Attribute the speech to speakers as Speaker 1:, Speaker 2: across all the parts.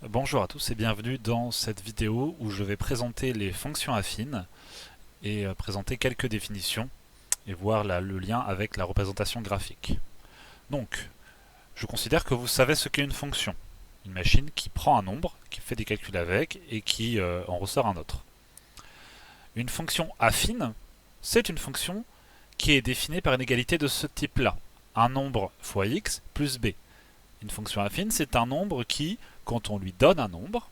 Speaker 1: Bonjour à tous et bienvenue dans cette vidéo où je vais présenter les fonctions affines et présenter quelques définitions et voir le lien avec la représentation graphique. Donc, je considère que vous savez ce qu'est une fonction. Une machine qui prend un nombre, qui fait des calculs avec et qui en ressort un autre. Une fonction affine, c'est une fonction qui est définie par une égalité de ce type-là. Un nombre fois x plus b. Une fonction affine, c'est un nombre qui, quand on lui donne un nombre,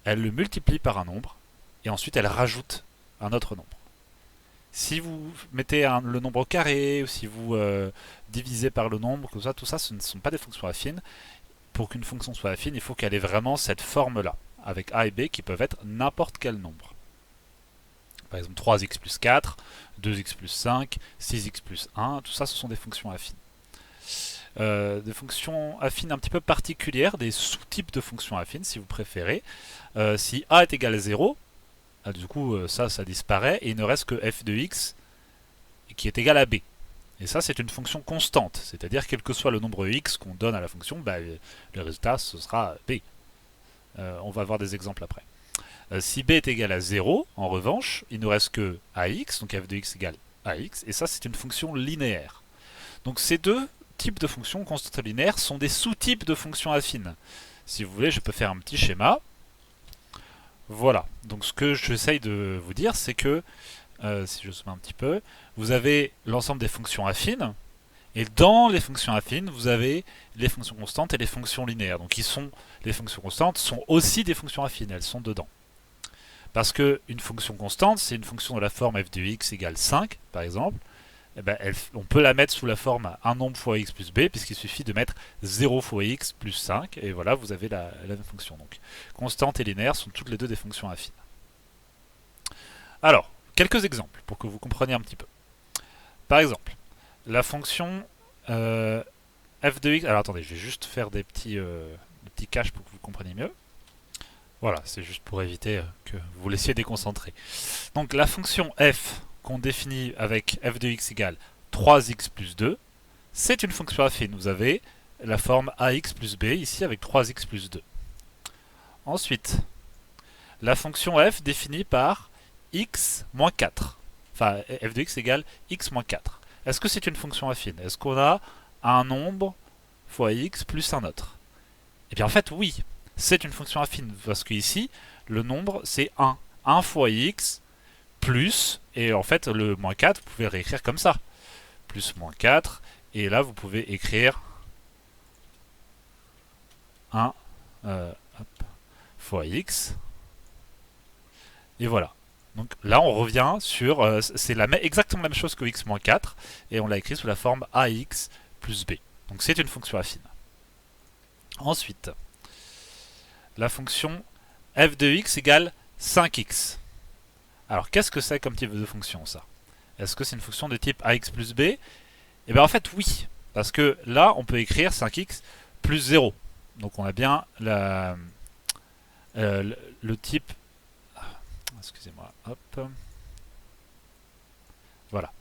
Speaker 1: elle le multiplie par un nombre, et ensuite elle rajoute un autre nombre. Si vous mettez le nombre au carré, ou si vous divisez par le nombre, tout ça, ce ne sont pas des fonctions affines. Pour qu'une fonction soit affine, il faut qu'elle ait vraiment cette forme-là, avec a et b qui peuvent être n'importe quel nombre. Par exemple 3x plus 4, 2x plus 5, 6x plus 1, tout ça ce sont des fonctions affines. Des fonctions affines un petit peu particulières, des sous-types de fonctions affines si vous préférez. Si a est égal à 0, du coup ça disparaît et il ne reste que f de x qui est égal à b. Et ça c'est une fonction constante, c'est-à-dire quel que soit le nombre x qu'on donne à la fonction, le résultat ce sera b. On va voir des exemples après. Si b est égal à 0, en revanche, il ne reste que ax, donc f de x égale ax, et ça c'est une fonction linéaire. Donc ces deux types de fonctions constantes linéaires sont des sous-types de fonctions affines. Si vous voulez, je peux faire un petit schéma. Voilà, donc ce que j'essaye de vous dire, c'est que, si je zoome un petit peu, vous avez l'ensemble des fonctions affines, et dans les fonctions affines, vous avez les fonctions constantes et les fonctions linéaires. Donc les fonctions constantes sont aussi des fonctions affines, elles sont dedans. Parce qu'une fonction constante, c'est une fonction de la forme f de x égale 5, par exemple, on peut la mettre sous la forme 1 nombre fois x plus b, puisqu'il suffit de mettre 0 fois x plus 5, et voilà, vous avez la même fonction. Donc, constante et linéaire sont toutes les deux des fonctions affines. Alors, quelques exemples pour que vous compreniez un petit peu. Par exemple, la fonction f de x. Alors attendez, je vais juste faire des petits caches pour que vous compreniez mieux. Voilà, c'est juste pour éviter que vous vous laissiez déconcentrer. Donc la fonction f qu'on définit avec f de x égale 3x plus 2, c'est une fonction affine. Vous avez la forme ax plus b ici avec 3x plus 2. Ensuite, la fonction f définie par x moins 4. Enfin, f de x égale x moins 4. Est-ce que c'est une fonction affine? Est-ce qu'on a un nombre fois x plus un autre? Eh bien en fait oui, c'est une fonction affine parce que ici, le nombre c'est 1. 1 fois x plus, et en fait le moins 4, vous pouvez réécrire comme ça. Plus moins 4, et là vous pouvez écrire 1 fois x, et voilà. Donc là on revient sur, c'est exactement la même chose que x moins 4, et on l'a écrit sous la forme ax plus b. Donc c'est une fonction affine. Ensuite, la fonction f de x égale 5x. Alors qu'est-ce que c'est comme type de fonction ça? Est-ce que c'est une fonction de type ax plus b? Eh bien en fait oui, parce que là on peut écrire 5x plus 0. Donc on a bien le type... Excusez-moi, hop. Voilà.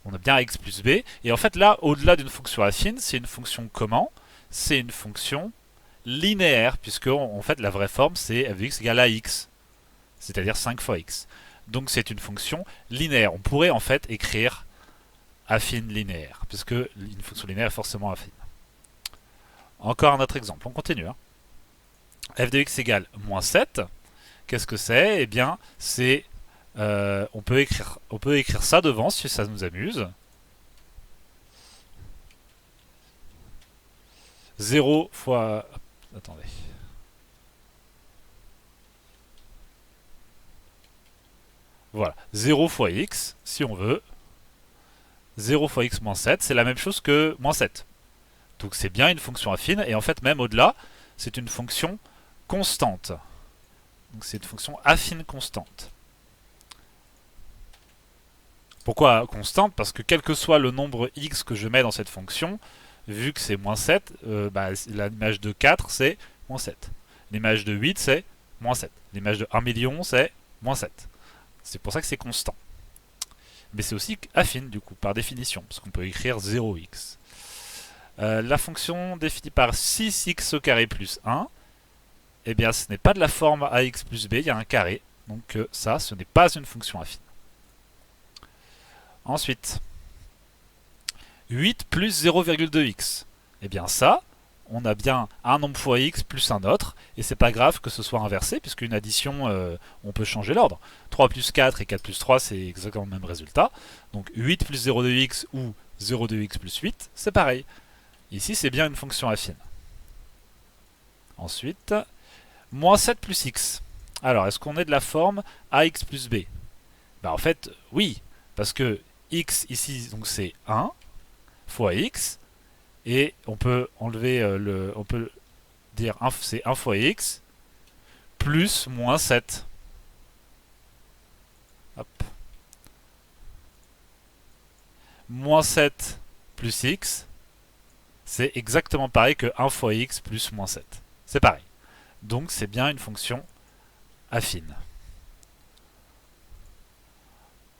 Speaker 1: On a bien x plus b. Et en fait là, au-delà d'une fonction affine, c'est une fonction comment? C'est une fonction linéaire, puisque en fait la vraie forme c'est f de x égale à x, c'est-à-dire 5 fois x. Donc c'est une fonction linéaire. On pourrait en fait écrire affine linéaire, puisque une fonction linéaire est forcément affine. Encore un autre exemple, on continue. F de x égale moins 7. Qu'est-ce que c'est? Eh bien, c'est... on peut écrire ça devant si ça nous amuse. 0 fois... Attendez. Voilà, 0 fois x, si on veut. 0 fois x moins 7, c'est la même chose que moins 7. Donc c'est bien une fonction affine, et en fait même au-delà, c'est une fonction constante. Donc c'est une fonction affine constante. Pourquoi constante? Parce que quel que soit le nombre x que je mets dans cette fonction, vu que c'est moins 7, l'image de 4 c'est moins 7. L'image de 8 c'est moins 7. L'image de 1 million c'est moins 7. C'est pour ça que c'est constant. Mais c'est aussi affine du coup, par définition, parce qu'on peut écrire 0x. La fonction définie par 6x au carré plus 1, eh bien ce n'est pas de la forme ax plus b, il y a un carré. Donc ça, ce n'est pas une fonction affine. Ensuite, 8 plus 0,2x. Eh bien ça, on a bien un nombre fois x plus un autre, et c'est pas grave que ce soit inversé, puisqu'une addition, on peut changer l'ordre. 3 plus 4 et 4 plus 3, c'est exactement le même résultat. Donc 8 plus 0,2x ou 0,2x plus 8, c'est pareil. Ici, c'est bien une fonction affine. Ensuite, moins 7 plus x. Alors, est-ce qu'on est de la forme ax plus b? Ben, en fait, oui, parce que x ici, donc c'est 1 fois x, et on peut enlever on peut dire c'est 1 fois x plus moins 7. Hop. Moins 7 plus x, c'est exactement pareil que 1 fois x plus moins 7. C'est pareil. Donc c'est bien une fonction affine.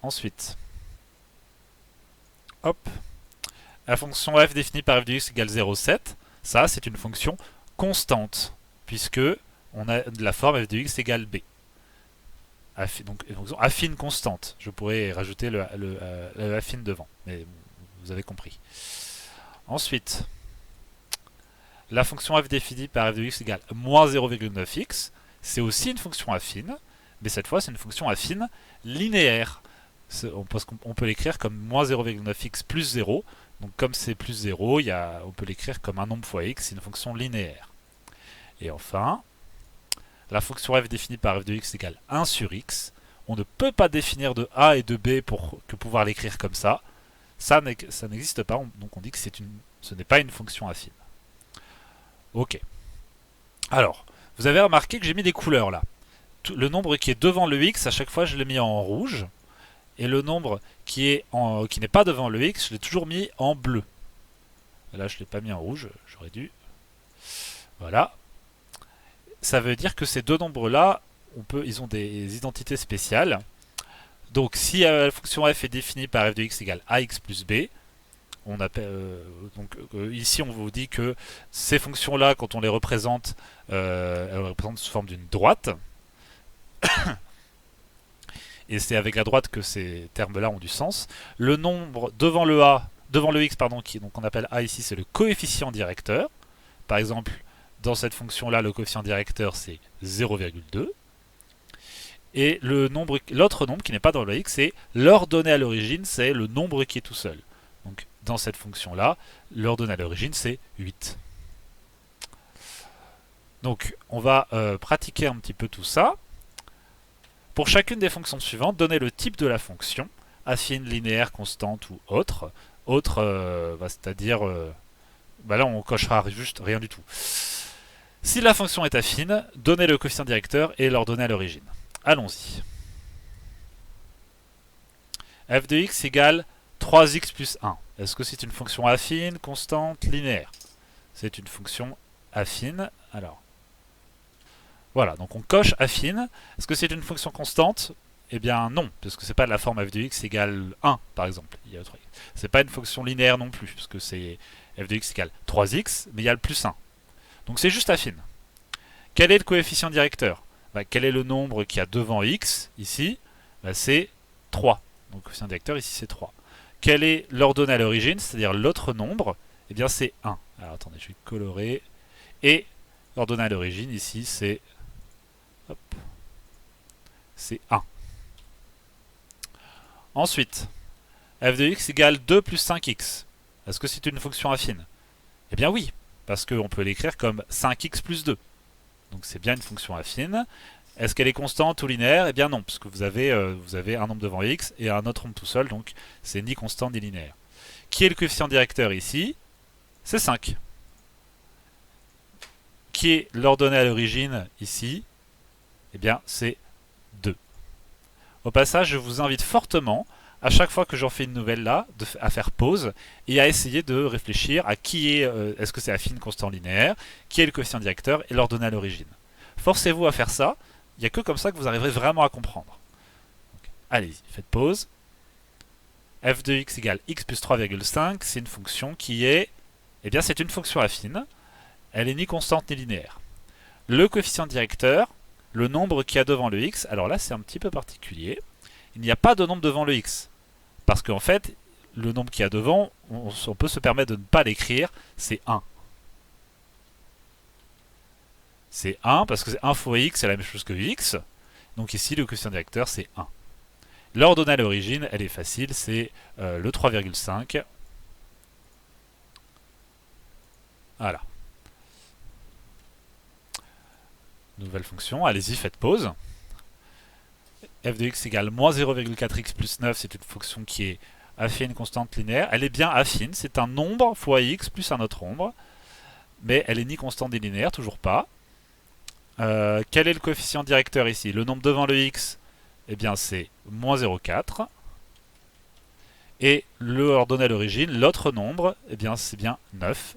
Speaker 1: Ensuite, hop, la fonction f définie par f de x égale 0,7, ça c'est une fonction constante, puisque on a de la forme f de x égale b. Donc une fonction affine constante. Je pourrais rajouter le affine devant, mais vous avez compris. Ensuite, la fonction f définie par f de x égale moins 0,9x, c'est aussi une fonction affine, mais cette fois c'est une fonction affine linéaire. On peut l'écrire comme moins 0,9x plus 0. Donc comme c'est plus 0, on peut l'écrire comme un nombre fois x, c'est une fonction linéaire. Et enfin, la fonction f définie par f de x égale 1 sur x. On ne peut pas définir de a et de b pour pouvoir l'écrire comme ça. Ça n'existe pas, donc on dit que ce n'est pas une fonction affine. Ok. Alors, vous avez remarqué que j'ai mis des couleurs là. Le nombre qui est devant le x, à chaque fois je l'ai mis en rouge. Et le nombre qui n'est pas devant le x, je l'ai toujours mis en bleu. Là, je ne l'ai pas mis en rouge, j'aurais dû. Voilà. Ça veut dire que ces deux nombres-là, ils ont des identités spéciales. Donc, si la fonction f est définie par f de x égale ax plus b, ici, on vous dit que ces fonctions-là, quand on les représente, elles représentent sous forme d'une droite. Et c'est avec la droite que ces termes-là ont du sens. Le nombre devant le x, qu'on appelle a ici, c'est le coefficient directeur. Par exemple, dans cette fonction-là, le coefficient directeur, c'est 0,2. Et l'autre nombre qui n'est pas dans le x, c'est l'ordonnée à l'origine, c'est le nombre qui est tout seul. Donc, dans cette fonction-là, l'ordonnée à l'origine, c'est 8. Donc, on va pratiquer un petit peu tout ça. Pour chacune des fonctions suivantes, donnez le type de la fonction, affine, linéaire, constante ou autre. Autre, c'est-à-dire, là on cochera juste rien du tout. Si la fonction est affine, donnez le coefficient directeur et l'ordonnée à l'origine. Allons-y. f de x égale 3x plus 1. Est-ce que c'est une fonction affine, constante, linéaire? C'est une fonction affine. Alors, voilà, donc on coche affine. Est-ce que c'est une fonction constante? Eh bien non, parce que c'est pas de la forme f de x égale 1, par exemple. C'est pas une fonction linéaire non plus, parce que c'est f de x égale 3x, mais il y a le plus 1. Donc c'est juste affine. Quel est le coefficient directeur? Quel est le nombre qui a devant x, ici? C'est 3. Donc le coefficient directeur, ici, c'est 3. Quelle est l'ordonnée à l'origine, c'est-à-dire l'autre nombre? Eh bien c'est 1. Alors attendez, je vais colorer. Et l'ordonnée à l'origine, ici, c'est... c'est 1. Ensuite, f de x égale 2 plus 5x. Est-ce que c'est une fonction affine? Eh bien oui, parce qu'on peut l'écrire comme 5x plus 2. Donc c'est bien une fonction affine. Est-ce qu'elle est constante ou linéaire? Eh bien non, parce que vous avez un nombre devant x et un autre nombre tout seul, donc c'est ni constant ni linéaire. Qui est le coefficient directeur ici? C'est 5. Qui est l'ordonnée à l'origine ici? Eh bien, c'est 2. Au passage, je vous invite fortement, à chaque fois que j'en fais une nouvelle là, à faire pause et à essayer de réfléchir à est-ce que c'est affine, constant, linéaire, qui est le coefficient directeur et l'ordonnée à l'origine. Forcez-vous à faire ça, il n'y a que comme ça que vous arriverez vraiment à comprendre. Allez-y, faites pause. f de x égale x plus 3,5, c'est une fonction qui est... Eh bien, c'est une fonction affine. Elle est ni constante ni linéaire. Le coefficient directeur, le nombre qu'il y a devant le x, alors là c'est un petit peu particulier. Il n'y a pas de nombre devant le x. Parce qu'en fait, le nombre qu'il y a devant, on peut se permettre de ne pas l'écrire, c'est 1. C'est 1 parce que 1 fois x, c'est la même chose que x. Donc ici, le coefficient directeur, c'est 1. L'ordonnée à l'origine, elle est facile, c'est le 3,5. Voilà. Nouvelle fonction, allez-y, faites pause. F de x égale moins 0,4x plus 9, c'est une fonction qui est affine, constante, linéaire. Elle est bien affine, c'est un nombre fois x plus un autre nombre. Mais elle est ni constante ni linéaire, toujours pas. Quel est le coefficient directeur ici? Le nombre devant le x, eh bien c'est moins 0,4. Et l'ordonnée à l'origine, l'autre nombre, eh bien c'est bien 9.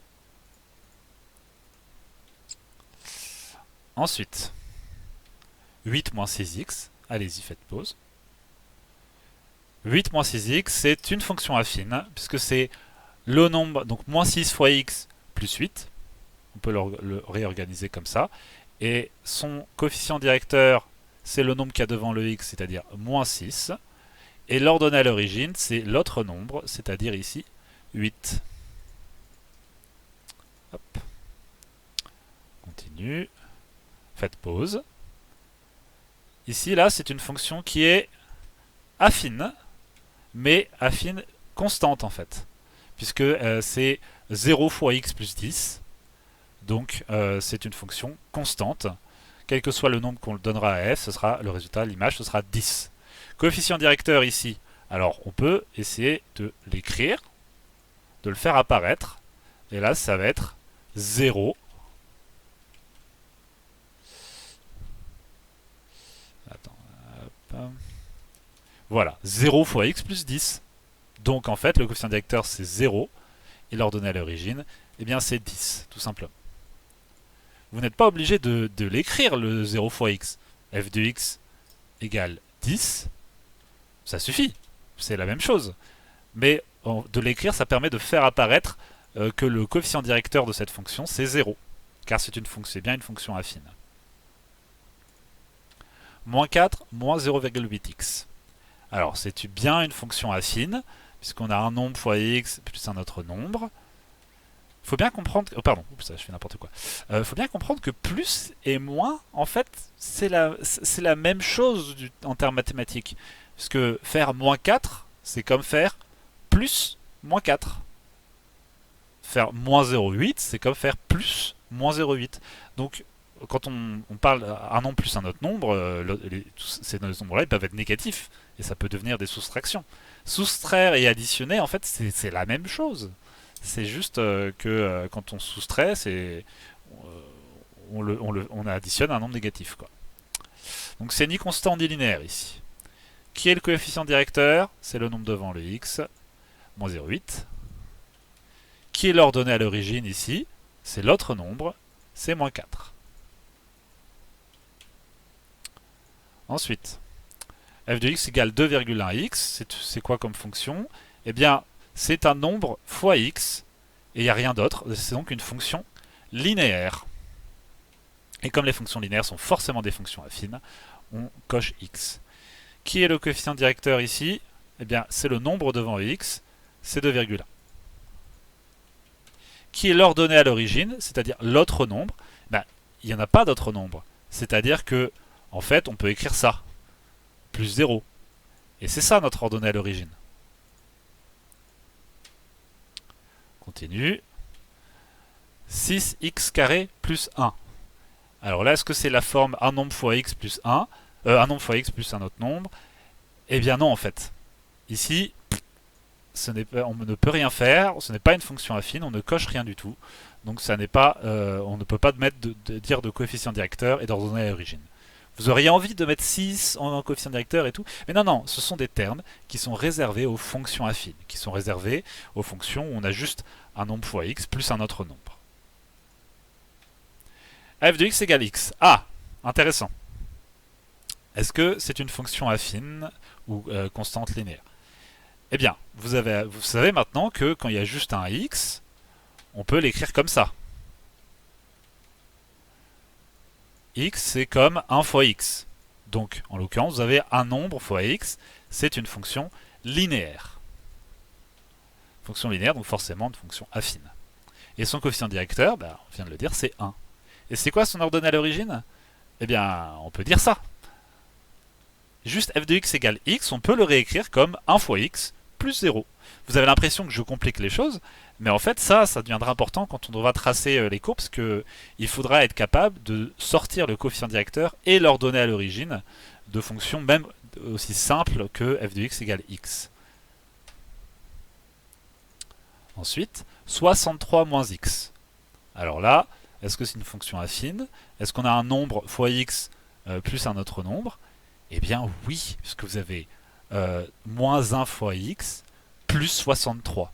Speaker 1: Ensuite, 8 moins 6x. Allez-y, faites pause. 8 moins 6x, c'est une fonction affine, puisque c'est le nombre, donc moins 6 fois x plus 8. On peut le réorganiser comme ça. Et son coefficient directeur, c'est le nombre qu'il y a devant le x, c'est-à-dire moins 6. Et l'ordonnée à l'origine, c'est l'autre nombre, c'est-à-dire ici 8. Hop. Continue. Faites pause. Ici, là, c'est une fonction qui est affine, mais affine constante en fait. Puisque c'est 0 fois x plus 10. Donc c'est une fonction constante. Quel que soit le nombre qu'on donnera à f, ce sera le résultat, l'image, ce sera 10. Coefficient directeur ici, alors on peut essayer de l'écrire, de le faire apparaître. Et là, ça va être 0. Attends, hop. Voilà, 0 fois x plus 10. Donc en fait, le coefficient directeur, c'est 0. Et l'ordonnée à l'origine, eh bien c'est 10, tout simplement. Vous n'êtes pas obligé de l'écrire, le 0 fois x. F de x égale 10. Ça suffit. C'est la même chose. Mais de l'écrire, ça permet de faire apparaître que le coefficient directeur de cette fonction, c'est 0. Car c'est bien une fonction affine. Moins 4, moins 0,8x. Alors, c'est bien une fonction affine, puisqu'on a un nombre fois x plus un autre nombre. Faut bien comprendre... Oh, pardon, oups, je fais n'importe quoi. Faut bien comprendre que plus et moins, en fait, c'est la même chose en termes mathématiques. Puisque faire moins 4, c'est comme faire plus moins 4. Faire moins 0,8, c'est comme faire plus moins 0,8. Donc, quand on parle un nombre plus un autre nombre, ces nombres-là, ils peuvent être négatifs. Et ça peut devenir des soustractions. Soustraire et additionner, en fait, c'est la même chose. C'est juste que quand on soustrait, on additionne un nombre négatif, quoi. Donc c'est ni constant ni linéaire ici. Qui est le coefficient directeur? C'est le nombre devant le x, moins 0,8. Qui est l'ordonnée à l'origine ici? C'est l'autre nombre, c'est moins 4. Ensuite, f de x égale 2,1x, c'est quoi comme fonction? Eh bien, c'est un nombre fois x, et il n'y a rien d'autre, c'est donc une fonction linéaire. Et comme les fonctions linéaires sont forcément des fonctions affines, on coche x. Qui est le coefficient directeur ici? Eh bien, c'est le nombre devant x, c'est 2,1. Qui est l'ordonnée à l'origine, c'est-à-dire l'autre nombre? Ben, il n'y en a pas d'autre nombre. C'est-à-dire que, en fait, on peut écrire ça, plus 0. Et c'est ça notre ordonnée à l'origine. Continue. 6x carré plus 1. Alors là, est-ce que c'est la forme un nombre fois x plus 1 un nombre fois x plus un autre nombre? Eh bien non, en fait. Ici, on ne peut rien faire, ce n'est pas une fonction affine, on ne coche rien du tout. Donc ça n'est pas, on ne peut pas dire de coefficient directeur et d'ordonnée à l'origine. Vous auriez envie de mettre 6 en coefficient directeur et tout, mais non, non, ce sont des termes qui sont réservés aux fonctions affines, qui sont réservés aux fonctions où on a juste un nombre fois x plus un autre nombre. f de x égale x. Ah, intéressant. Est-ce que c'est une fonction affine ou constante linéaire? Eh bien, vous savez maintenant que quand il y a juste un x, on peut l'écrire comme ça. x c'est comme 1 fois x. Donc en l'occurrence vous avez un nombre fois x, c'est une fonction linéaire. Fonction linéaire, donc forcément une fonction affine. Et son coefficient directeur, on vient de le dire, c'est 1. Et c'est quoi son ordonnée à l'origine? Eh bien, on peut dire ça. Juste f de x égale x, on peut le réécrire comme 1 fois x plus 0. Vous avez l'impression que je complique les choses, mais en fait ça deviendra important quand on devra tracer les courbes, parce qu'il faudra être capable de sortir le coefficient directeur et l'ordonnée à l'origine de fonctions même aussi simples que f de x égale x. Ensuite, 63 moins x. Alors là, est-ce que c'est une fonction affine? Est-ce qu'on a un nombre fois x plus un autre nombre? Eh bien oui, puisque vous avez moins 1 fois x plus 63.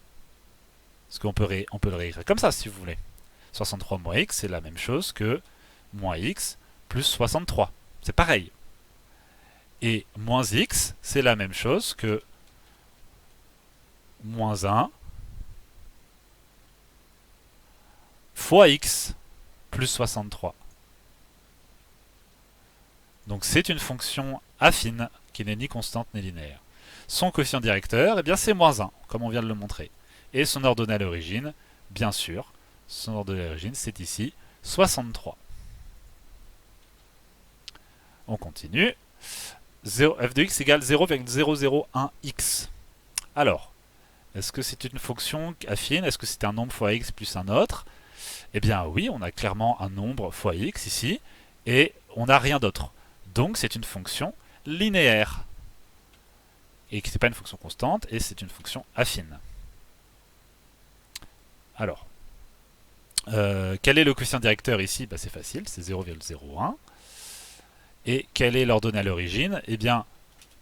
Speaker 1: Parce qu'on peut, on peut le réécrire comme ça si vous voulez. 63 moins x, c'est la même chose que moins x plus 63. C'est pareil. Et moins x, c'est la même chose que moins 1 fois x plus 63. Donc c'est une fonction affine qui n'est ni constante ni linéaire. Son coefficient directeur, eh bien c'est moins 1, comme on vient de le montrer. Et son ordonnée à l'origine, bien sûr, son ordonnée à l'origine, c'est ici 63. On continue. F de x égale 0,001x. Alors, est-ce que c'est une fonction affine? Est-ce que c'est un nombre fois x plus un autre? Eh bien oui, on a clairement un nombre fois x ici, et on n'a rien d'autre. Donc c'est une fonction linéaire. Et ce n'est pas une fonction constante, et c'est une fonction affine. Alors, quel est le coefficient directeur ici? C'est facile, c'est 0,01. Et quelle est l'ordonnée à l'origine? Eh bien,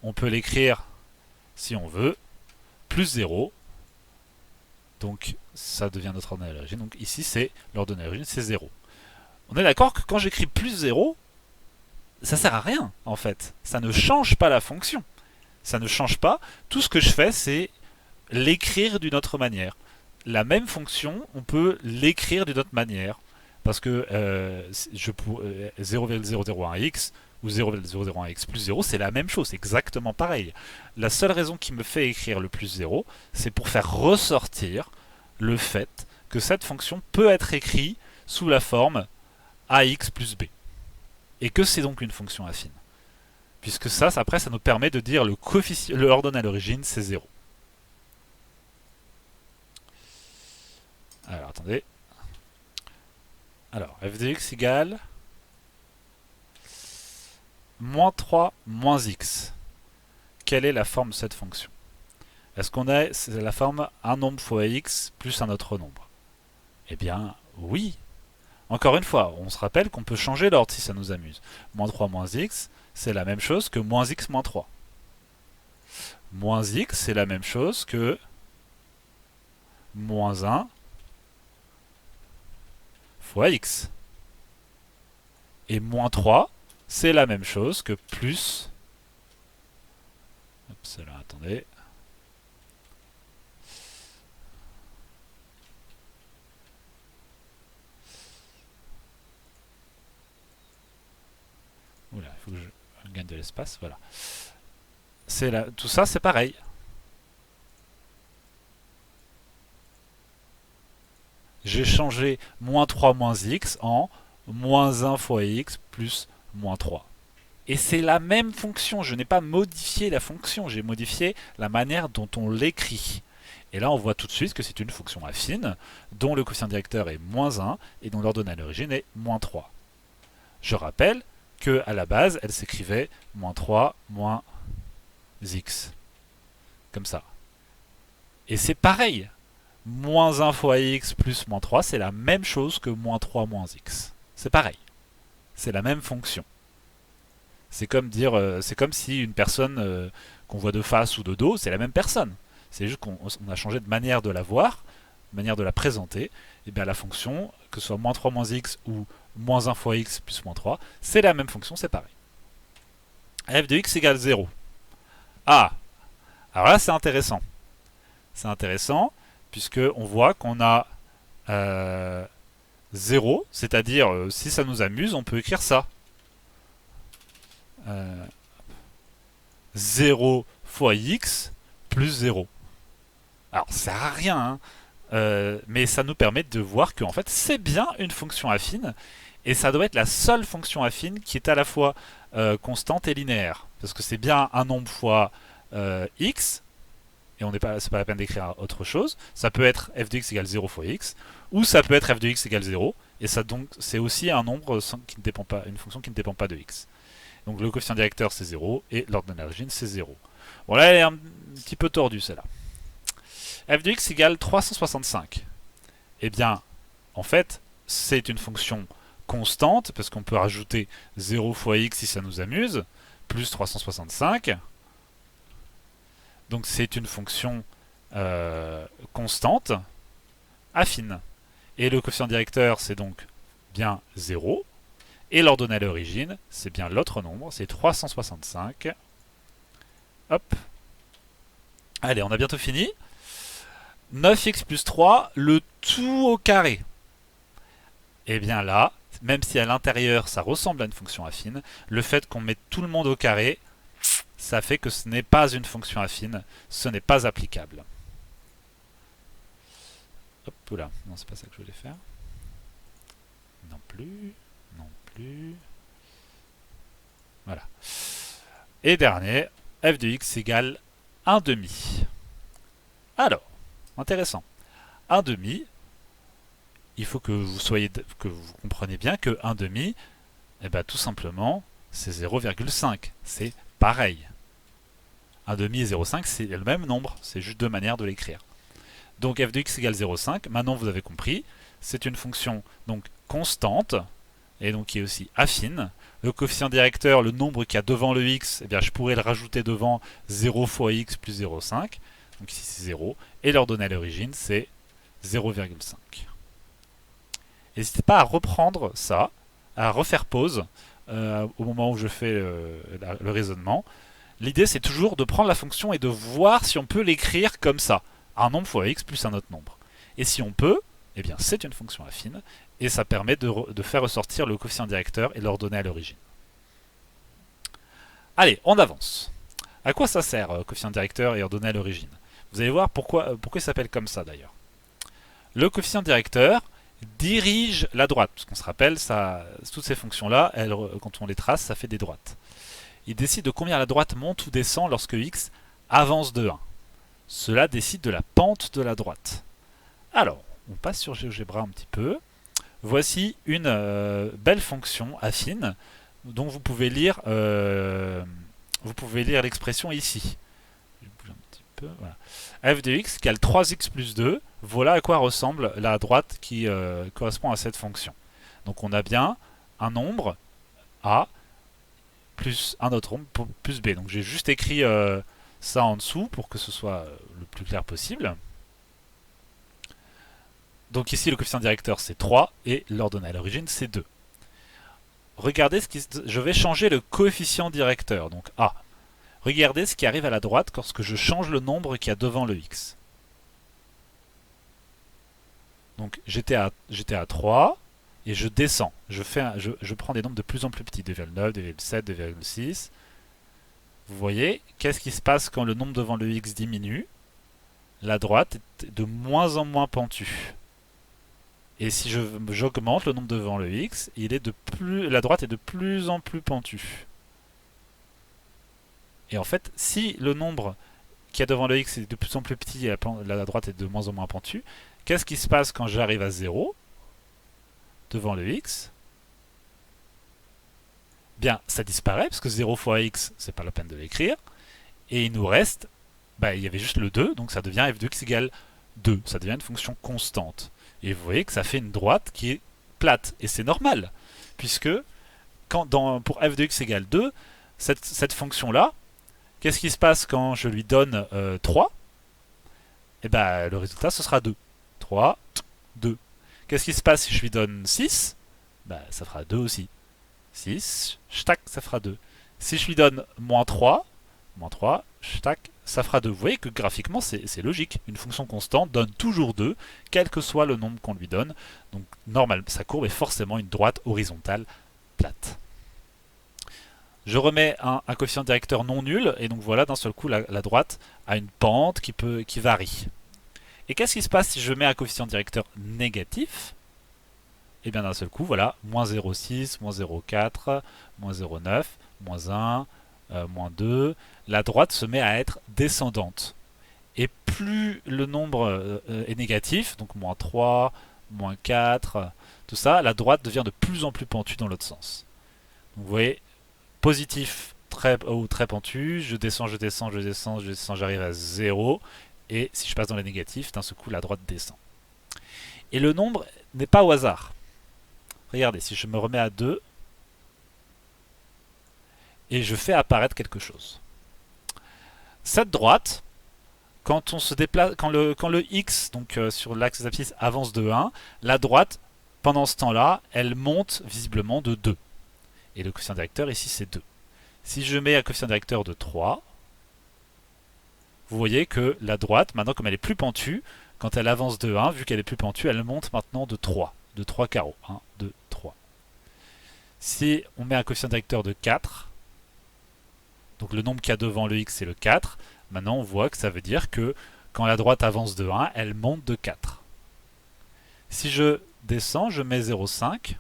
Speaker 1: on peut l'écrire, si on veut, plus 0. Donc, ça devient notre ordonnée à l'origine. Donc ici, c'est l'ordonnée à l'origine, c'est 0. On est d'accord que quand j'écris plus 0, ça sert à rien, en fait. Ça ne change pas la fonction. Ça ne change pas. Tout ce que je fais, c'est l'écrire d'une autre manière. La même fonction, on peut l'écrire d'une autre manière. Parce que 0,001x ou 0,001x plus 0, c'est la même chose, c'est exactement pareil. La seule raison qui me fait écrire le plus 0, c'est pour faire ressortir le fait que cette fonction peut être écrite sous la forme ax plus b. Et que c'est donc une fonction affine. Puisque ça, après, ça nous permet de dire l'ordonnée à l'origine, c'est 0. Alors, attendez. Alors, f de x égale moins 3 moins x. Quelle est la forme de cette fonction? Est-ce qu'on a la forme un nombre fois x plus un autre nombre? Eh bien, oui. Encore une fois, on se rappelle qu'on peut changer l'ordre si ça nous amuse. Moins 3 moins x, c'est la même chose que moins x moins 3. Moins x, c'est la même chose que moins 1 fois x. Et moins 3, c'est la même chose que plus... Hop, là, attendez. Oula, il faut que je gagne de l'espace, voilà. Tout ça, c'est pareil. J'ai changé moins 3 moins x en moins 1 fois x plus moins 3. Et c'est la même fonction, je n'ai pas modifié la fonction, j'ai modifié la manière dont on l'écrit. Et là, on voit tout de suite que c'est une fonction affine, dont le coefficient directeur est moins 1 et dont l'ordonnée à l'origine est moins 3. Je rappelle qu'à la base, elle s'écrivait moins 3 moins x. Comme ça. Et c'est pareil. Moins 1 fois x plus moins 3, c'est la même chose que moins 3 moins x. C'est pareil. C'est la même fonction. C'est comme si une personne qu'on voit de face ou de dos, c'est la même personne. C'est juste qu'on a changé de manière de la voir, de manière de la présenter. Et bien la fonction, que ce soit moins 3 moins x ou moins 1 fois x plus moins 3, c'est la même fonction, c'est pareil. f de x égale 0. Ah, alors là c'est intéressant. C'est intéressant puisque on voit qu'on a 0, c'est-à-dire si ça nous amuse, on peut écrire ça. euh, 0 fois x plus 0. Alors, ça sert à rien, hein, mais ça nous permet de voir que en fait, c'est bien une fonction affine, et ça doit être la seule fonction affine qui est à la fois constante et linéaire. Parce que c'est bien un nombre fois x, et c'est pas la peine d'écrire autre chose. Ça peut être f de x égale 0 fois x, ou ça peut être f de x égale 0, et ça donc c'est aussi un nombre qui ne dépend pas, une fonction qui ne dépend pas de x. Donc le coefficient directeur c'est 0, et l'ordonnée à l'origine c'est 0. Bon là elle est un petit peu tordue celle-là. F de x égale 365. Eh bien, en fait, c'est une fonction constante, parce qu'on peut rajouter 0 fois x si ça nous amuse, plus 365. Donc c'est une fonction constante, affine. Et le coefficient directeur, c'est donc bien 0. Et l'ordonnée à l'origine, c'est bien l'autre nombre, c'est 365. Hop. Allez, on a bientôt fini. 9x plus 3, le tout au carré. Et bien là, même si à l'intérieur ça ressemble à une fonction affine, le fait qu'on mette tout le monde au carré, ça fait que ce n'est pas une fonction affine, ce n'est pas applicable. Hop, oula, non c'est pas ça que je voulais faire. Non plus, non plus. Voilà. Et dernier, f de x égale 1 demi. Alors, intéressant. 1 demi, il faut que vous compreniez bien que 1 demi, eh ben, tout simplement, c'est 0,5. C'est pareil. 1 demi et 0,5, c'est le même nombre. C'est juste deux manières de l'écrire. Donc f de x égale 0,5. Maintenant, vous avez compris. C'est une fonction donc constante, et donc qui est aussi affine. Le coefficient directeur, le nombre qu'il y a devant le x, eh bien, je pourrais le rajouter devant 0 fois x plus 0,5. Donc ici, c'est 0. Et l'ordonnée à l'origine, c'est 0,5. N'hésitez pas à reprendre ça, à refaire pause au moment où je fais le raisonnement. L'idée, c'est toujours de prendre la fonction et de voir si on peut l'écrire comme ça. Un nombre fois x plus un autre nombre. Et si on peut, eh bien c'est une fonction affine, et ça permet de faire ressortir le coefficient directeur et l'ordonnée à l'origine. Allez, on avance. À quoi ça sert, coefficient directeur et ordonnée à l'origine? Vous allez voir pourquoi il s'appelle comme ça d'ailleurs. Le coefficient directeur dirige la droite, parce qu'on se rappelle, toutes ces fonctions-là, quand on les trace, ça fait des droites. Il décide de combien la droite monte ou descend lorsque x avance de 1. Cela décide de la pente de la droite. Alors, on passe sur GeoGebra un petit peu. Voici une belle fonction affine dont vous pouvez lire l'expression ici. Je bouge un petit peu, voilà. F de x égale 3x plus 2. Voilà à quoi ressemble la droite qui correspond à cette fonction. Donc on a bien un nombre a plus un autre nombre plus b. Donc j'ai juste écrit ça en dessous pour que ce soit le plus clair possible. Donc ici le coefficient directeur c'est 3 et l'ordonnée à l'origine c'est 2. Regardez je vais changer le coefficient directeur, donc a. Regardez ce qui arrive à la droite lorsque je change le nombre qu'il y a devant le x. Donc j'étais à 3 et je descends. Je prends des nombres de plus en plus petits, 2,9, 2,7, 2,6. Vous voyez, qu'est-ce qui se passe quand le nombre devant le x diminue? La droite est de moins en moins pentue. Et si j'augmente le nombre devant le x, la droite est de plus en plus pentue. Et en fait, si le nombre qu'il y a devant le x est de plus en plus petit et la droite est de moins en moins pentue, qu'est-ce qui se passe quand j'arrive à 0 devant le x? Bien, ça disparaît, parce que 0 fois x, c'est pas la peine de l'écrire. Et il nous reste, il y avait juste le 2, donc ça devient f de x égale 2. Ça devient une fonction constante. Et vous voyez que ça fait une droite qui est plate. Et c'est normal, puisque pour f de x égale 2, cette fonction-là, qu'est-ce qui se passe quand je lui donne 3? Eh bien, le résultat, ce sera 2. 3, 2. Qu'est-ce qui se passe si je lui donne 6? Ça fera 2 aussi. 6, tac, ça fera 2. Si je lui donne moins 3, tac, ça fera 2. Vous voyez que graphiquement, c'est logique. Une fonction constante donne toujours 2, quel que soit le nombre qu'on lui donne. Donc, normal, sa courbe est forcément une droite horizontale plate. Je remets un coefficient directeur non nul, et donc voilà, d'un seul coup, la droite a une pente qui varie. Et qu'est-ce qui se passe si je mets un coefficient directeur négatif? Et bien d'un seul coup, voilà, moins 0,6, moins 0,4, moins 0,9, moins 1, moins 2. La droite se met à être descendante. Et plus le nombre est négatif, donc moins 3, moins 4, tout ça, la droite devient de plus en plus pentue dans l'autre sens. Donc vous voyez, positif très haut, très pentu, je descends, je descends, je descends, je descends, j'arrive à 0. Et si je passe dans les négatifs, d'un seul coup, la droite descend. Et le nombre n'est pas au hasard. Regardez, si je me remets à 2, et je fais apparaître quelque chose. Cette droite, quand on se déplace, quand le x, donc sur l'axe des abscisses, avance de 1, la droite, pendant ce temps-là, elle monte visiblement de 2. Et le coefficient directeur ici, c'est 2. Si je mets un coefficient directeur de 3, vous voyez que la droite, maintenant comme elle est plus pentue, quand elle avance de 1, vu qu'elle est plus pentue, elle monte maintenant de 3. De 3 carreaux. 1, 2, 3. Si on met un coefficient directeur de 4, donc le nombre qu'il y a devant le x c'est le 4, maintenant on voit que ça veut dire que quand la droite avance de 1, elle monte de 4. Si je descends, je mets 0,5.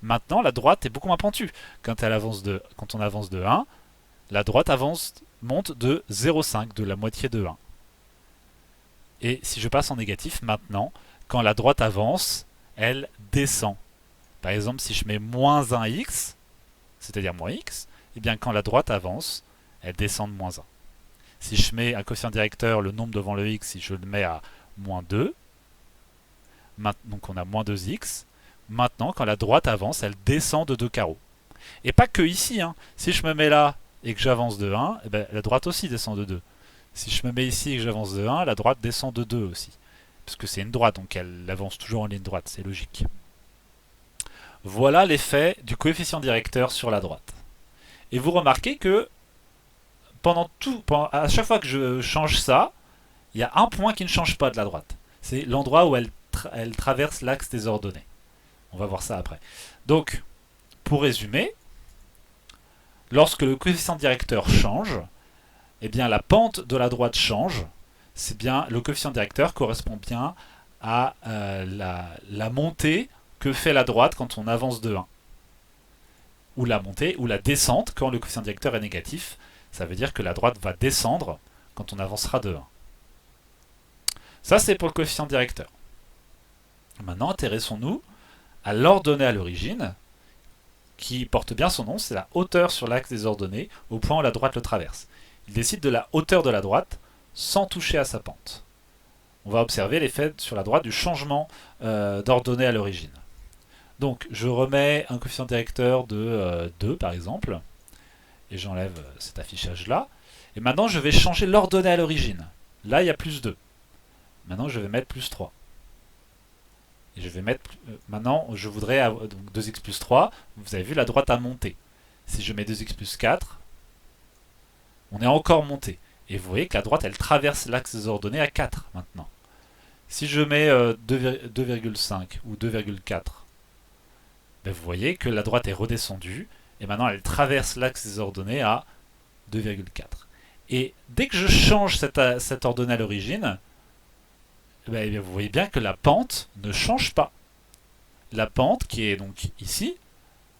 Speaker 1: Maintenant la droite est beaucoup moins pentue. Quand on avance de 1, la droite monte de 0,5, de la moitié de 1. Et si je passe en négatif, maintenant, quand la droite avance, elle descend. Par exemple, si je mets moins 1x, c'est-à-dire moins x, et bien quand la droite avance, elle descend de moins 1. Si je mets un coefficient directeur, le nombre devant le x, si je le mets à moins 2, donc on a moins 2x, maintenant quand la droite avance, elle descend de 2 carreaux. Et pas que ici, hein. Si je me mets là et que j'avance de 1, eh ben, la droite aussi descend de 2. Si je me mets ici et que j'avance de 1, la droite descend de 2 aussi. Parce que c'est une droite, donc elle avance toujours en ligne droite, c'est logique. Voilà l'effet du coefficient directeur sur la droite. Et vous remarquez que à chaque fois que je change ça, il y a un point qui ne change pas de la droite. C'est l'endroit où elle traverse l'axe des ordonnées. On va voir ça après. Donc, pour résumer, lorsque le coefficient directeur change, eh bien la pente de la droite change. C'est bien le coefficient directeur correspond bien à la montée que fait la droite quand on avance de 1. Ou la montée ou la descente quand le coefficient directeur est négatif. Ça veut dire que la droite va descendre quand on avancera de 1. Ça, c'est pour le coefficient directeur. Maintenant, intéressons-nous à l'ordonnée à l'origine, qui porte bien son nom, c'est la hauteur sur l'axe des ordonnées au point où la droite le traverse. Il décide de la hauteur de la droite sans toucher à sa pente. On va observer l'effet sur la droite du changement d'ordonnée à l'origine. Donc je remets un coefficient directeur de 2 par exemple, et j'enlève cet affichage là. Et maintenant je vais changer l'ordonnée à l'origine. Là il y a plus 2. Maintenant je vais mettre plus 3. Et je vais mettre. Maintenant je voudrais donc 2x plus 3. Vous avez vu, la droite a monté. Si je mets 2x plus 4, on est encore monté. Et vous voyez que la droite elle traverse l'axe des ordonnées à 4 maintenant. Si je mets 2,5 ou 2,4, ben vous voyez que la droite est redescendue et maintenant elle traverse l'axe des ordonnées à 2,4. Et dès que je change cette ordonnée à l'origine, ben vous voyez bien que la pente ne change pas. La pente qui est donc ici,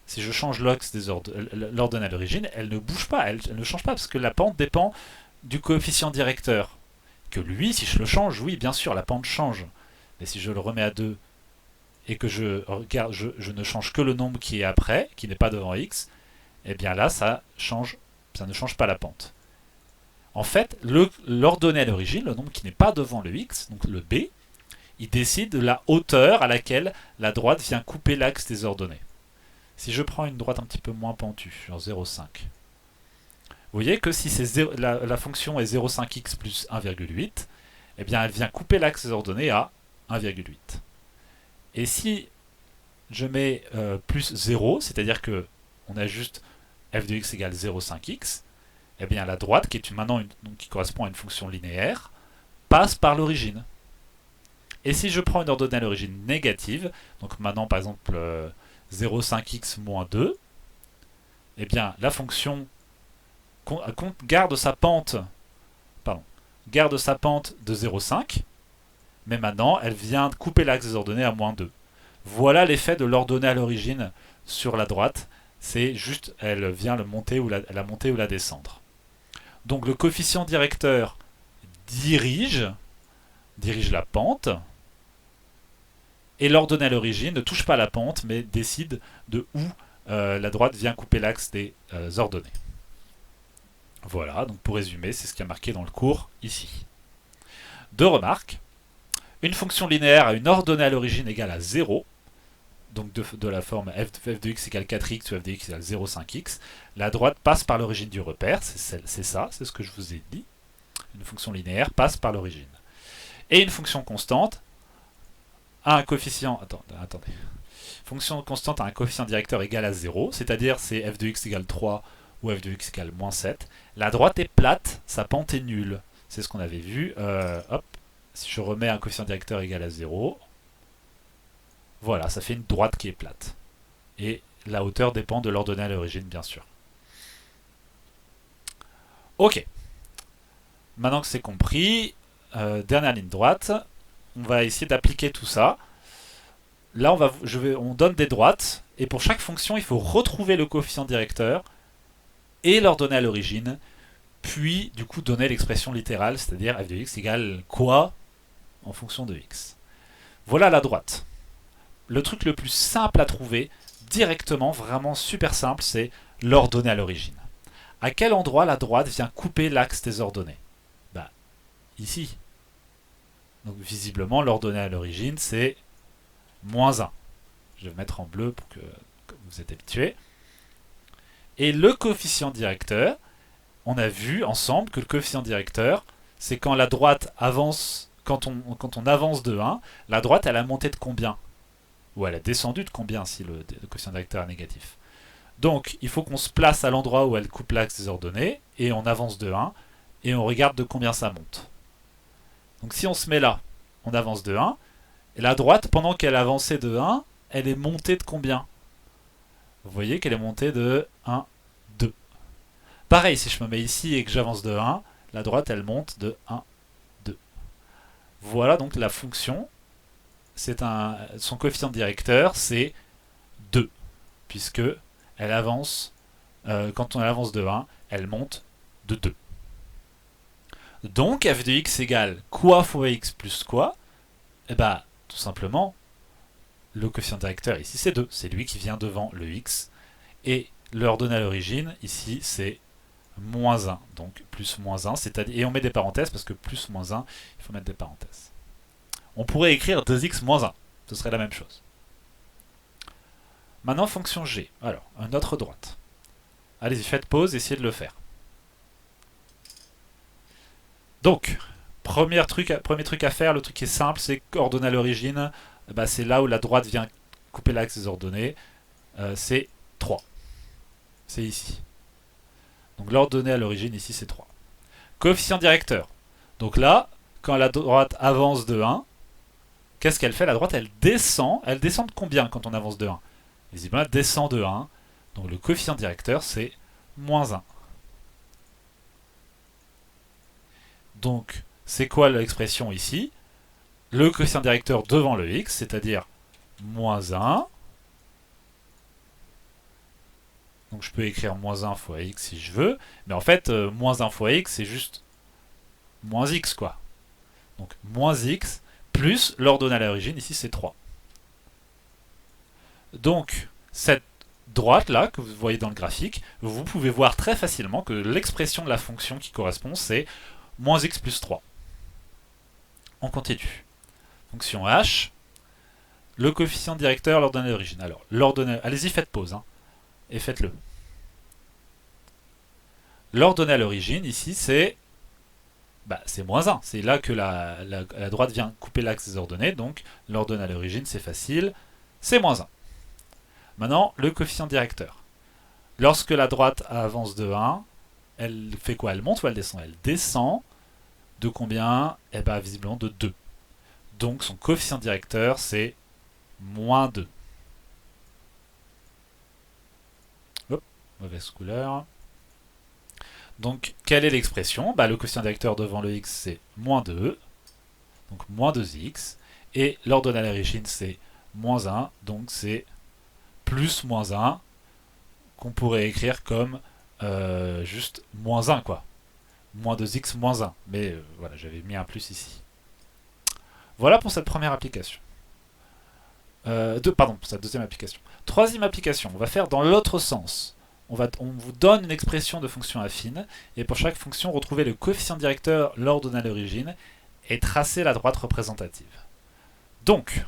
Speaker 1: si je change l'ordonnée à l'origine, elle ne bouge pas, elle ne change pas parce que la pente dépend du coefficient directeur. Que lui, si je le change, oui, bien sûr, la pente change. Mais si je le remets à 2 et que je ne change que le nombre qui est après, qui n'est pas devant x, eh bien là, ça ne change pas la pente. En fait, l'ordonnée à l'origine, le nombre qui n'est pas devant le x, donc le b, il décide de la hauteur à laquelle la droite vient couper l'axe des ordonnées. Si je prends une droite un petit peu moins pentue, genre 0,5, vous voyez que si la fonction est 0,5x plus 1,8, eh bien elle vient couper l'axe des ordonnées à 1,8. Et si je mets plus 0, c'est-à-dire que on a juste f de x égale 0,5x, eh bien la droite, qui correspond à une fonction linéaire, passe par l'origine. Et si je prends une ordonnée à l'origine négative, donc maintenant par exemple 0,5x moins 2, eh bien la fonction garde sa pente, pardon, garde sa pente de 0,5, mais maintenant elle vient couper l'axe des ordonnées à -2. Voilà l'effet de l'ordonnée à l'origine sur la droite. C'est juste, elle vient la monter ou la descendre. Donc le coefficient directeur dirige la pente, et l'ordonnée à l'origine ne touche pas la pente, mais décide de où la droite vient couper l'axe des ordonnées. Voilà, donc pour résumer, c'est ce qui est marqué dans le cours ici. Deux remarques. Une fonction linéaire a une ordonnée à l'origine égale à 0, donc de la forme f de x égale 4x ou f de x égale 0,5x. La droite passe par l'origine du repère, c'est ça, c'est ce que je vous ai dit. Une fonction linéaire passe par l'origine. Et une fonction constante a un coefficient... Attendez. Fonction constante a un coefficient directeur égal à 0, c'est-à-dire c'est f de x égale 3 ou f de x égale -7. La droite est plate, sa pente est nulle. C'est ce qu'on avait vu. Hop, si je remets un coefficient directeur égal à 0, voilà, ça fait une droite qui est plate. Et la hauteur dépend de l'ordonnée à l'origine, bien sûr. Ok. Maintenant que c'est compris, dernière ligne droite, on va essayer d'appliquer tout ça. Là, on donne des droites, et pour chaque fonction, il faut retrouver le coefficient directeur et l'ordonnée à l'origine, puis du coup donner l'expression littérale, c'est-à-dire f de x égale quoi en fonction de x. Voilà la droite. Le truc le plus simple à trouver, directement, vraiment super simple, c'est l'ordonnée à l'origine. À quel endroit la droite vient couper l'axe des ordonnées? Bah, ici. Donc visiblement, l'ordonnée à l'origine, c'est -1. Je vais mettre en bleu pour que vous êtes habitués. Et le coefficient directeur, on a vu ensemble que le coefficient directeur, c'est quand la droite avance, quand on avance de 1, la droite elle a monté de combien? Ou elle a descendu de combien si le coefficient directeur est négatif? Donc il faut qu'on se place à l'endroit où elle coupe l'axe des ordonnées, et on avance de 1, et on regarde de combien ça monte. Donc si on se met là, on avance de 1, et la droite, pendant qu'elle avançait de 1, elle est montée de combien? Vous voyez qu'elle est montée de 1, 2. Pareil, si je me mets ici et que j'avance de 1, la droite, elle monte de 1, 2. Voilà donc la fonction. Son coefficient directeur, c'est 2, puisque elle avance, quand on avance de 1, elle monte de 2. Donc f de x égale quoi fois x plus quoi? Eh bien, tout simplement, le coefficient directeur ici c'est 2, c'est lui qui vient devant le x, et l'ordonnée à l'origine ici c'est -1, donc plus -1, c'est-à-dire, et on met des parenthèses parce que plus -1, il faut mettre des parenthèses. On pourrait écrire 2x moins 1, ce serait la même chose. Maintenant fonction g, alors, une autre droite. Allez-y, faites pause, essayez de le faire. Donc, premier truc à faire, le truc qui est simple, c'est qu'ordonnée à l'origine, bah, c'est là où la droite vient couper l'axe des ordonnées, c'est 3. C'est ici. Donc l'ordonnée à l'origine ici c'est 3. Coefficient directeur. Donc là, quand la droite avance de 1, qu'est-ce qu'elle fait? La droite elle descend. Elle descend de combien quand on avance de 1? Visiblement elle descend de 1. Donc le coefficient directeur c'est -1. Donc c'est quoi l'expression ici? Le coefficient directeur devant le x, c'est-à-dire -1. Donc je peux écrire -1 fois x si je veux. Mais en fait, -1 fois x, c'est juste -x, quoi. Donc -x plus l'ordonnée à l'origine, ici c'est 3. Donc cette droite-là, que vous voyez dans le graphique, vous pouvez voir très facilement que l'expression de la fonction qui correspond, c'est -x plus 3. On continue. Fonction h. Le coefficient directeur, l'ordonnée à l'origine. Alors, l'ordonnée... Allez-y, faites pause. Hein. Et faites-le. L'ordonnée à l'origine, ici, c'est -1. C'est là que la droite vient couper l'axe des ordonnées, donc l'ordonnée à l'origine, c'est facile, c'est -1. Maintenant, le coefficient directeur. Lorsque la droite avance de 1, elle fait quoi? Elle monte ou elle descend? Elle descend de combien? Eh bien, visiblement de 2. Donc, son coefficient directeur, c'est -2. Hop, Mauvaise couleur. Donc, quelle est l'expression? Le coefficient directeur devant le x, c'est moins 2. Donc, moins 2x. Et l'ordonnée à l'origine, c'est moins 1. Donc, c'est plus moins 1, qu'on pourrait écrire comme juste moins 1, quoi. Moins 2x moins 1. Mais voilà, j'avais mis un plus ici. Voilà pour cette première application. Pardon, pour cette deuxième application. Troisième application, on va faire dans l'autre sens. On vous donne une expression de fonction affine, et pour chaque fonction, retrouver le coefficient directeur l'ordonnée à l'origine, et tracer la droite représentative. Donc,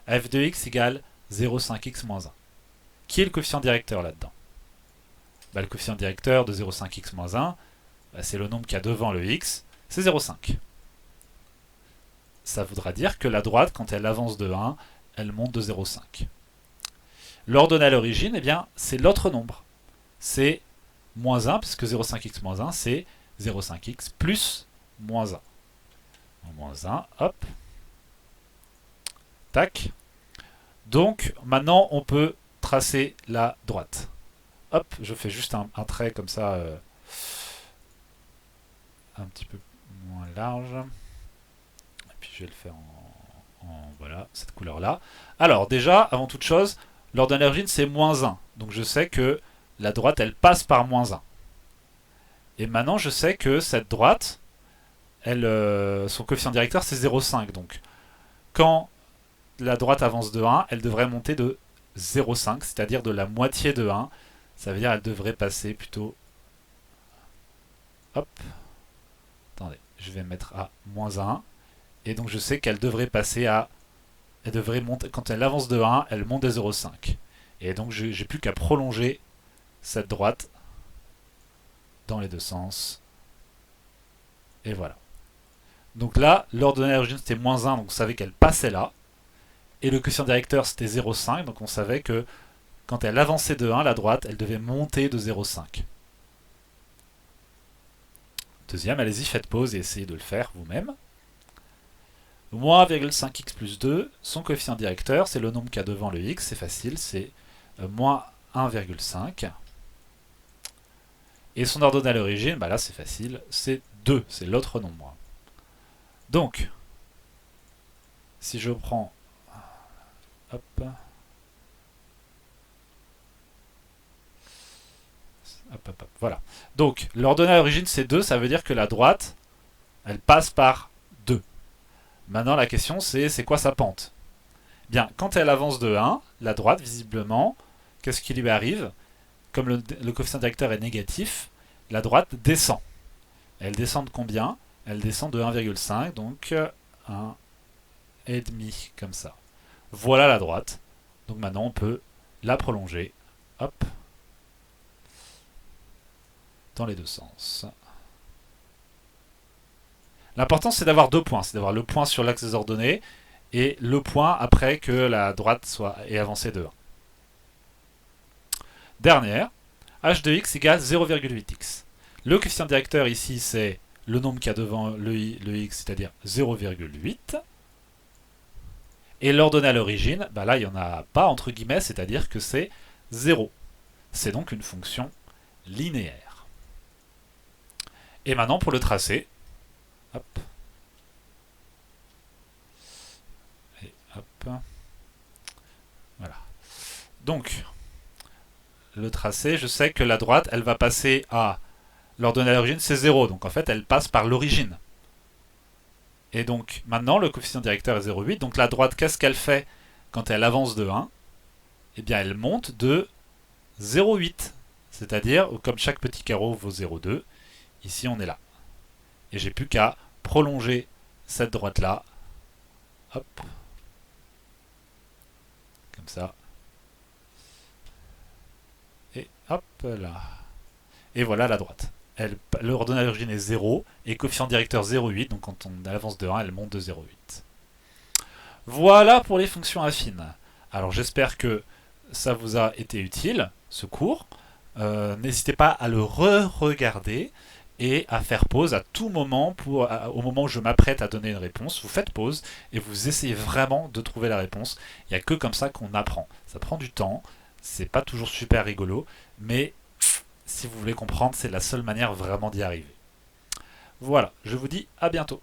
Speaker 1: f de x égale 0,5x moins 1. Qui est le coefficient directeur là-dedans? Le coefficient directeur de 0,5x moins 1, c'est le nombre qu'il y a devant le x, c'est 0,5. Ça voudra dire que la droite, quand elle avance de 1, elle monte de 0,5. L'ordonnée à l'origine, eh bien, c'est l'autre nombre. C'est moins 1, puisque 0,5x moins 1, c'est 0,5x plus moins 1. Moins 1, hop. Tac. Donc, maintenant, on peut tracer la droite. Hop, je fais juste un trait comme ça, un petit peu moins large. Et puis, je vais le faire voilà, cette couleur-là. Alors, déjà, avant toute chose, l'ordonnée à l'origine, c'est moins 1. Donc, je sais que la droite, elle passe par moins 1. Et maintenant, je sais que cette droite, son coefficient directeur, c'est 0,5. Donc, quand la droite avance de 1, elle devrait monter de 0,5, c'est-à-dire de la moitié de 1. Ça veut dire qu'elle devrait passer plutôt... Hop. Attendez, je vais mettre à moins 1. Et donc, je sais qu'elle devrait passer à... Elle devrait monter... Quand elle avance de 1, elle monte de 0,5. Et donc, j'ai plus qu'à prolonger cette droite dans les deux sens. Et voilà. Donc là, l'ordonnée à l'origine, c'était moins 1, donc on savait qu'elle passait là. Et le coefficient directeur, c'était 0,5, donc on savait que quand elle avançait de 1, la droite, elle devait monter de 0,5. Deuxième, allez-y, faites pause et essayez de le faire vous-même. Moins 1,5x plus 2, son coefficient directeur, c'est le nombre qu'il y a devant le x, c'est facile, c'est moins 1,5. Et son ordonnée à l'origine, là c'est facile, c'est 2, c'est l'autre nombre. Donc, si je prends... Hop. Voilà. Donc, l'ordonnée à l'origine, c'est 2, ça veut dire que la droite, elle passe par 2. Maintenant, la question, c'est quoi sa pente? Bien, quand elle avance de 1, la droite, visiblement, qu'est-ce qui lui arrive? Comme le coefficient directeur est négatif, la droite descend. Elle descend de combien? Elle descend de 1,5, donc 1,5, comme ça. Voilà la droite. Donc maintenant, on peut la prolonger. Hop. Dans les deux sens. L'important, c'est d'avoir deux points. C'est d'avoir le point sur l'axe des ordonnées et le point après que la droite ait avancé de 1. Dernière, h de x égale 0,8x. Le coefficient directeur ici, c'est le nombre qu'il y a devant le x, c'est-à-dire 0,8. Et l'ordonnée à l'origine, là, il n'y en a pas, entre guillemets, c'est-à-dire que c'est 0. C'est donc une fonction linéaire. Et maintenant, pour le tracer, hop. Et hop. Voilà. Donc, le tracé, je sais que la droite, elle va passer à... L'ordonnée à l'origine, c'est 0. Donc, en fait, elle passe par l'origine. Et donc, maintenant, le coefficient directeur est 0,8. Donc, la droite, qu'est-ce qu'elle fait quand elle avance de 1? Eh bien, elle monte de 0,8. C'est-à-dire, comme chaque petit carreau vaut 0,2, ici, on est là. Et j'ai plus qu'à prolonger cette droite-là. Hop. Comme ça. Et hop là. Et voilà la droite. L'ordonnée à l'origine est 0 et coefficient directeur 0,8. Donc quand on avance de 1, elle monte de 0,8. Voilà pour les fonctions affines. Alors j'espère que ça vous a été utile, ce cours. N'hésitez pas à le re-regarder et à faire pause à tout moment au moment où je m'apprête à donner une réponse. Vous faites pause et vous essayez vraiment de trouver la réponse. Il n'y a que comme ça qu'on apprend. Ça prend du temps, c'est pas toujours super rigolo, mais si vous voulez comprendre, c'est la seule manière vraiment d'y arriver. Voilà, je vous dis à bientôt.